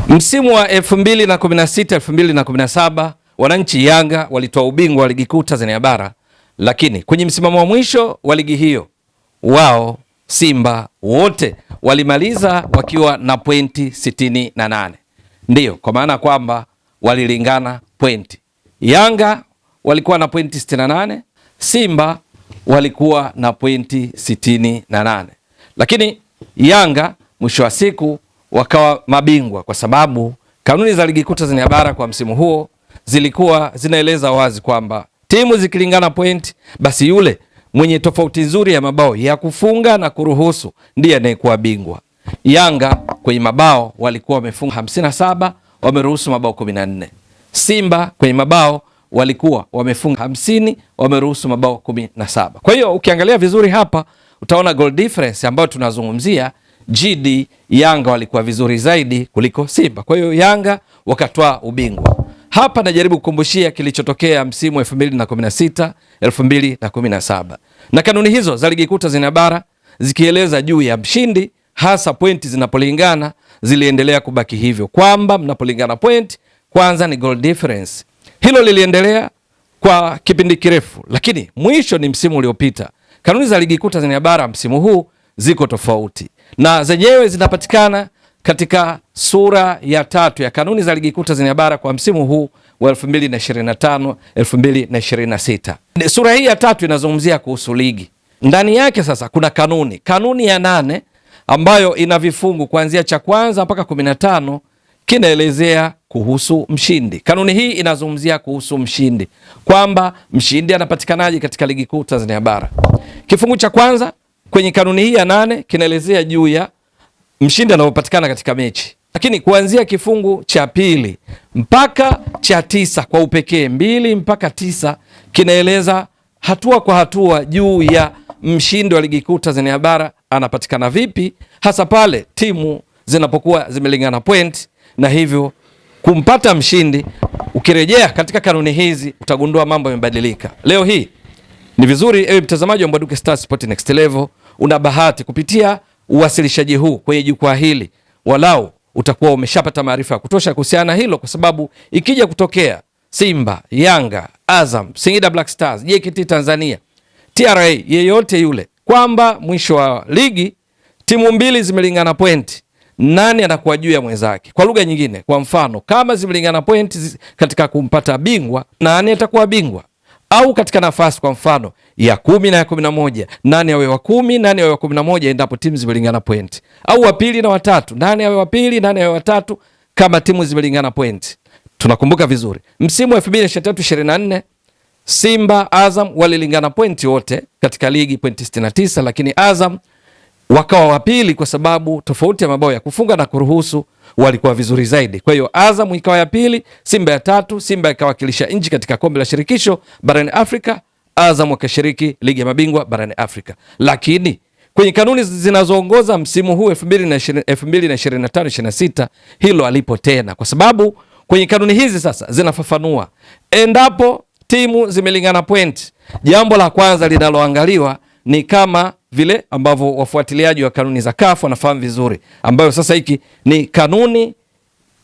Msimu wa 2016 2017 wananchi Yanga walitoa ubingwa wa ligi kuu Tanzania bara, lakini kwenye msimamo wa mwisho wa ligi hiyo wao Simba wote walimaliza wakiwa na pointi 68. Ndiyo, kwa maana kwamba walilingana pointi. Yanga walikuwa na pointi 68, Simba walikuwa na pointi 68. Lakini Yanga mwisho wa siku wakawa mabingwa kwa sababu kanuni za ligi kuu Tanzania bara kwa msimu huo zilikuwa zinaeleza wazi kwamba timu zikilingana point, basi yule mwenye tofauti nzuri ya mabao ya kufunga na kuruhusu ndiye anayekuwa bingwa. Yanga kwenye mabao walikuwa wamefunga 57, wameruhusu mabao 14. Simba kwenye mabao walikuwa wamefunga 50, wameruhusu mabao 17. Kwa hiyo ukiangalia vizuri hapa utaona goal difference ambayo tunazungumzia, GD Yanga walikuwa vizuri zaidi kuliko Simba. Kwa hiyo Yanga wakatoa ubingwa. Hapa najaribu kukumbushia kilichotokea msimu 2016 2017. Na kanuni hizo za ligi kuu Tanzania bara zikieleza juu ya mshindi, hasa pointi zinapolingana, ziliendelea kubaki hivyo kwamba mnapolingana point kwanza ni goal difference. Hilo liliendelea kwa kipindi kirefu, lakini mwisho ni msimu uliopita. Kanuni za ligi kuu Tanzania bara msimu huu ziko tofauti, na zenyewe zinapatikana katika sura ya 3 ya kanuni za ligi kuu Tanzania bara kwa msimu huu wa 2025 2026. Sura hii ya 3 inazungumzia kuhusu ligi. Ndani yake sasa kuna kanuni ya 8 ambayo ina vifungu kuanzia cha kwanza mpaka 15, kinaelezea kuhusu mshindi. Kanuni hii inazungumzia kuhusu mshindi, kwamba mshindi anapatikanaje katika ligi kuu Tanzania bara. Kifungu cha kwanza kwenye kanuni hii ya 8 kinaelezea juu ya mshindi anapopatikana katika mechi, lakini kuanzia kifungu cha pili mpaka cha 9 kwa upekee, 2 mpaka 9, kinaeleza hatua kwa hatua juu ya mshindi wa ligi kuu Tanzania bara anapatikana vipi, hasa pale timu zinapokuwa zimelingana point, na hivyo kumpata mshindi. Ukirejea katika kanuni hizi utagundua mambo yamebadilika. Leo hii ni vizuri ewe mtazamaji wa Mbwaduke Star Sport Next Level, una bahati kupitia uwasilishaji huu kwenye jukwaa hili, walau utakuwa umeshapata maarifa ya kutosha kuhusiana na hilo, kwa sababu ikija kutokea Simba, Yanga, Azam, Singida Black Stars, JKT Tanzania, TRA, yeyote yule, kwamba mwisho wa ligi timu mbili zimelingana point, nani anakuwa juu ya mwenzake? Kwa lugha nyingine, kwa mfano, kama zimelingana point katika kumpata bingwa, nani atakuwa bingwa? Au katika nafasi kwa mfano ya 10 na ya 11, nani awe wa 10, nani awe wa 11 endapo timu zimelingana point? Au wa pili na wa tatu, nani awe wa pili, nani awe wa tatu kama timu zimelingana point? Tunakumbuka vizuri msimu wa 2023-2024 Simba Azam walilingana point wote katika ligi point 69, lakini Azam wakawa wa pili kwa sababu tofauti ya mabao ya kufunga na kuruhusu walikuwa vizuri zaidi. Kwa hiyo Azam ikawa ya pili, Simba ya tatu. Simba ikawakilisha nchi katika kombe la shirikisho barani Afrika, Azam wakashiriki ligi ya mabingwa barani Afrika. Lakini kwenye kanuni zinazoongoza msimu huu 2025-26 hilo alipo tena, kwa sababu kwenye kanuni hizi sasa zinafafanua endapo timu zimelingana point, jambo la kwanza linaloangaliwa ni kama vile ambavyo wafuatiliaji wa kanuni za CAF wanafahamu vizuri, ambayo sasa hiki ni kanuni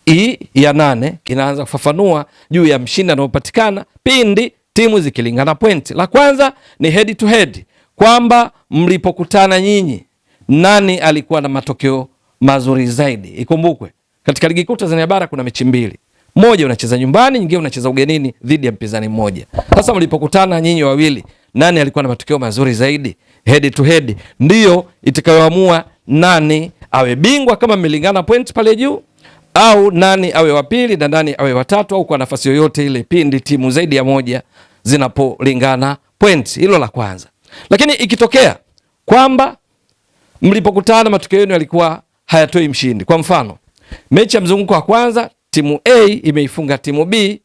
hii ya 8 kinaanza kufafanua juu ya mshindi anaopatikana pindi timu zikilingana point. La kwanza ni head to head, kwamba mlipokutana nyinyi nani alikuwa na matokeo mazuri zaidi. Ikumbukwe katika ligi kuu Tanzania bara kuna mechi mbili, moja unacheza nyumbani, nyingine unacheza ugenini dhidi ya mpinzani mmoja. Sasa mlipokutana nyinyi wawili, nani alikuwa na matokeo mazuri zaidi? Head to head ndiyo itakayoamua nani awe bingwa kama mmelingana point pale juu, au nani awe wa pili na nani awe wa tatu, au kwa nafasi yoyote ile pindi timu zaidi ya moja zinapolingana point. Hilo la kwanza. Lakini ikitokea kwamba mlipokutana matokeo yenu yalikuwa hayatoi mshindi, kwa mfano mechi ya mzunguko wa kwanza timu A imeifunga timu B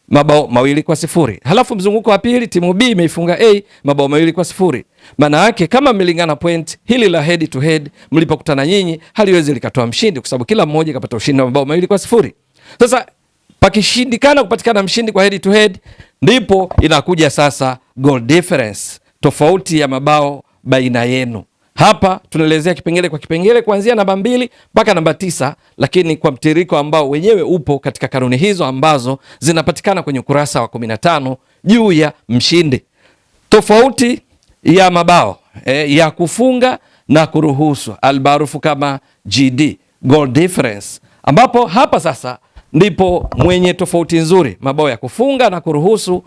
mabao 2-0, halafu mzunguko wa pili timu B imeifunga A mabao 2-0. Maana yake kama mlingana point, hili la head to head mlipokutana nyinyi haliwezi likatoa mshindi, kwa sababu kila mmoja kapata ushindi wa mabao 2-0. Sasa pakishindikana kupatikana mshindi kwa head to head, ndipo inakuja sasa goal difference, tofauti ya mabao baina yenu. Hapa tunaelezea kipengele kwa kipengele kuanzia namba 2 mpaka namba 9, lakini kwa mtiririko ambao wenyewe upo katika kanuni hizo ambazo zinapatikana kwenye ukurasa wa 15 juu ya mshindi. Tofauti ya mabao ya kufunga na kuruhusu almaarufu kama GD, goal difference, ambapo hapa sasa ndipo mwenye tofauti nzuri, mabao ya kufunga na kuruhusu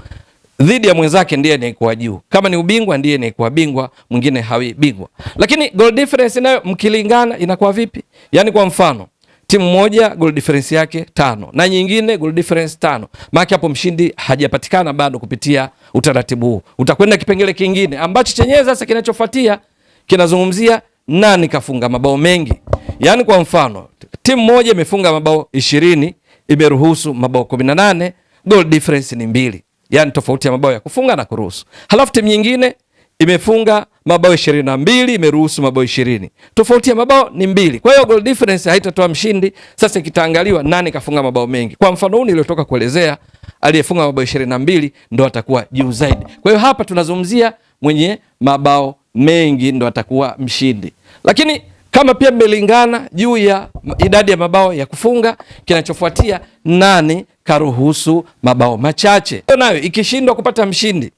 dhidi ya mwenzake ndiye anayekuwa juu. Kama ni ubingwa ndiye anayekuwa bingwa, mwingine hawi bingwa. Lakini goal difference nayo mkilingana inakuwa vipi? Yaani kwa mfano, timu moja goal difference yake 5 na nyingine goal difference 5. Maana hapo mshindi hajapatikana bado kupitia utaratibu huu. Utakwenda kipengele kingine ambacho chenyewe sasa kinachofuatia kinazungumzia nani kafunga mabao mengi. Yaani kwa mfano, timu moja imefunga mabao 20, imeruhusu mabao 18, goal difference ni 2. Yaani tofauti ya mabao ya kufunga na kuruhusu. Halafu timu nyingine imefunga mabao 22, imeruhusu mabao 20. Tofauti ya mabao ni 2. Kwa hiyo goal difference haitatoa mshindi. Sasa kitaangaliwa nani kafunga mabao mengi. Kwa mfano huu niliotoka kuelezea, aliyefunga mabao 22 ndo atakuwa juu zaidi. Kwa hiyo hapa tunazungumzia mwenye mabao mengi ndo atakuwa mshindi. Lakini kama pia mmelingana juu ya idadi ya mabao ya kufunga, kinachofuatia nani karuhusu mabao machache. Nayo ikishindwa kupata mshindi,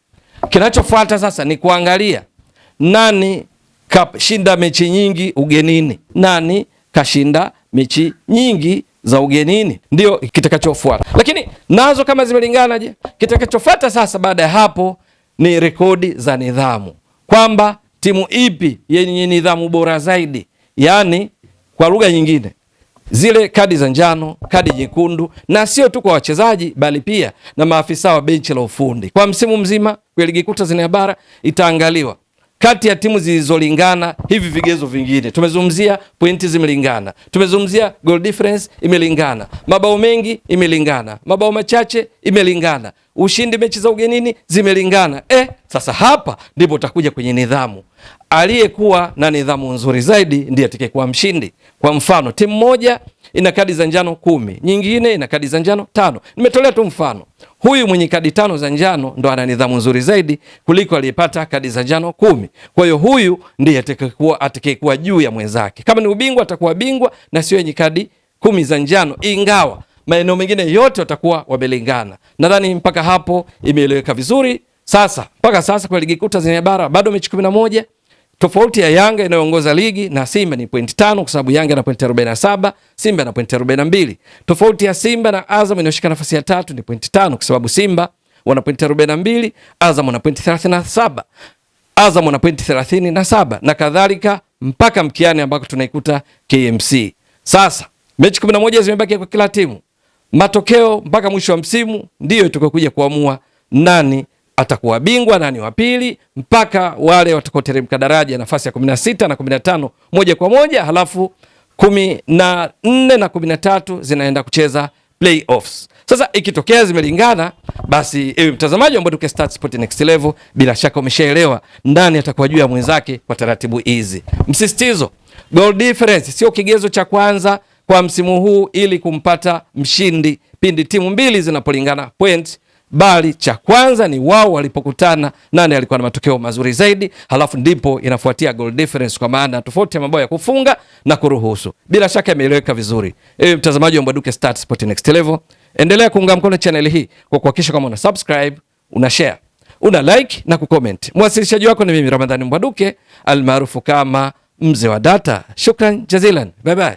kinachofuata sasa ni kuangalia nani kashinda mechi nyingi ugenini, nani kashinda mechi nyingi za ugenini, ndio kitakachofuata. Lakini nazo kama zimelingana, je, kitakachofuata sasa baada ya hapo ni rekodi za nidhamu, kwamba timu ipi yenye nidhamu bora zaidi. Yaani kwa lugha nyingine, zile kadi za njano, kadi nyekundu, na sio tu kwa wachezaji bali pia na maafisa wa benchi la ufundi. Kwa msimu mzima kwa ligi kuu Tanzania bara itaangaliwa kati ya timu zilizolingana hivi vigezo vingine. Tumezungumzia pointi zimelingana, tumezungumzia goal difference imelingana, mabao mengi imelingana, mabao machache imelingana, ushindi mechi za ugenini zimelingana. Sasa hapa ndipo utakuja kwenye nidhamu. Aliyekuwa na nidhamu nzuri zaidi ndiye atakayekuwa mshindi. Kwa mfano, timu moja ina kadi za njano 10, nyingine ina kadi za njano 5. Nimetolea tu mfano. Huyu mwenye kadi 5 za njano ndo ana nidhamu nzuri zaidi kuliko aliyepata kadi za njano 10. Kwa hiyo huyu ndiye atakayekuwa juu ya mwenzake. Kama ni ubingwa atakuwa bingwa na sio yenye kadi 10 za njano, ingawa maeneo mengine yote watakuwa wamelingana. Nadhani mpaka hapo imeeleweka vizuri. Sasa mpaka sasa kwa ligi kuu Tanzania bara bado mechi 11. Tofauti ya Yanga inayoongoza ligi na Simba ni pointi 5, kwa sababu Yanga na pointi 47, Simba na pointi 42. Tofauti ya Simba na Azam inayoshika nafasi ya 3 ni pointi 5, kwa sababu Simba wana pointi 42, Azam wana pointi 37, Azam wana pointi 37 na kadhalika mpaka mkiani ambako tunaikuta KMC. Sasa mechi 11 zimebaki kwa kila timu. Matokeo mpaka mwisho wa msimu ndio itakokuja kuamua nani atakuwa bingwa, nani wa pili, mpaka wale watakaoteremka daraja nafasi ya 16 na 15 moja kwa moja, halafu 14 na 13 zinaenda kucheza playoffs. Sasa ikitokea zimelingana, basi mtazamaji wa Mbwaduke Stats Sport Next Level, bila shaka umeshaelewa ndani atakuwa juu ya mwenzake kwa taratibu hizi. Msisitizo, goal difference sio kigezo cha kwanza kwa msimu huu ili kumpata mshindi pindi timu mbili zinapolingana point, bali cha kwanza ni wao walipokutana nani alikuwa na matokeo mazuri zaidi, halafu ndipo inafuatia goal difference, kwa maana tofauti ya mabao ya kufunga na kuruhusu. Bila shaka imeeleweka vizuri. Mtazamaji wa Mbwaduke Stats Sport Next Level, endelea kuunga mkono channel hii kwa kuhakikisha kama una subscribe, una share, una like na kucomment. Mwasilishaji wako ni mimi Ramadhani Mbwaduke almaarufu kama Mzee wa Data. Shukran jazilan. Bye bye.